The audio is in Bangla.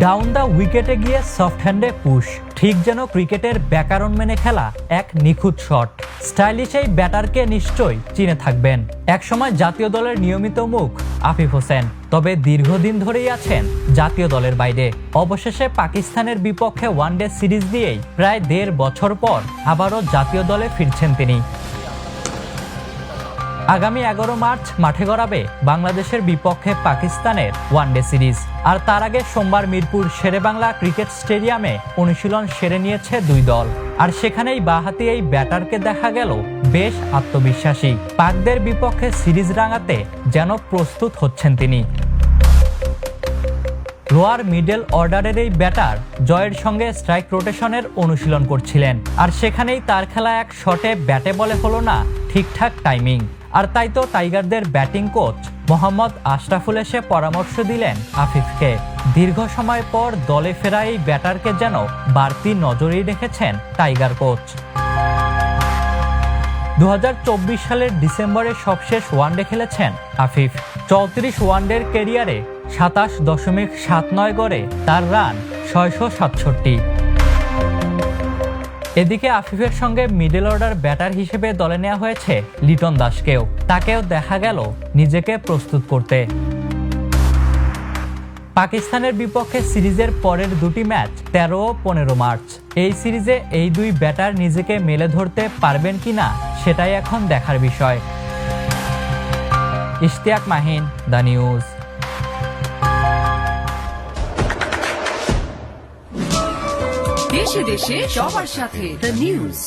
ডাউন দ্য উইকেটে গিয়ে সফট হ্যান্ডে পুশ, ঠিক যেন ক্রিকেটের ব্যাকরণ মেনে খেলা এক নিখুঁত শট। স্টাইলিশ এই ব্যাটারকে নিশ্চয়ই চিনে থাকবেন। একসময় জাতীয় দলের নিয়মিত মুখ আফিফ হোসেন, তবে দীর্ঘদিন ধরেই আছেন জাতীয় দলের বাইরে। অবশেষে পাকিস্তানের বিপক্ষে ওয়ানডে সিরিজ দিয়েই প্রায় ১.৫ বছর পর আবারও জাতীয় দলে ফিরছেন তিনি। আগামী ১১ মার্চ মাঠে গড়াবে বাংলাদেশের বিপক্ষে পাকিস্তানের ওয়ানডে সিরিজ। আর তার আগে সোমবার মিরপুর শেরেবাংলা ক্রিকেট স্টেডিয়ামে অনুশীলন সেরে নিয়েছে দুই দল। আর সেখানেই বাঁহাতি এই ব্যাটারকে দেখা গেল বেশ আত্মবিশ্বাসী। পাকদের বিপক্ষে সিরিজ রাঙাতে যেন প্রস্তুত হচ্ছেন তিনি। লোয়ার মিডল অর্ডারের এই ব্যাটার জয়ের সঙ্গে স্ট্রাইক রোটেশনের অনুশীলন করছিলেন। আর সেখানেই তার খেলা এক শটে ব্যাটে বলে হলো না ঠিকঠাক টাইমিং। আর তাই তো টাইগারদের ব্যাটিং কোচ মোহাম্মদ আশরাফুল এসে পরামর্শ দিলেন আফিফকে। দীর্ঘ সময় পর দলে ফেরা এই ব্যাটারকে যেন বাড়তি নজরেই রেখেছেন টাইগার কোচ। ২০২৪ সালের ডিসেম্বরে সবশেষ ওয়ানডে খেলেছেন আফিফ। ৩৪ ওয়ানডের ক্যারিয়ারে ২৭.৭৯ গড়ে তার রান ৬৬৭। এদিকে আফিফের সঙ্গে মিডল অর্ডার ব্যাটার হিসেবে দলে নেওয়া হয়েছে লিটন দাসকেও। তাকেও দেখা গেল নিজেকে প্রস্তুত করতে। পাকিস্তানের বিপক্ষে সিরিজের পরের দুটি ম্যাচ ১৩ ও ১৫ মার্চ। এই সিরিজে এই দুই ব্যাটার নিজেকে মেলে ধরতে পারবেন কিনা সেটাই এখন দেখার বিষয়। Ishtiaq Mahin, the news. দেশে দেশে সবার সাথে দ্য নিউজ।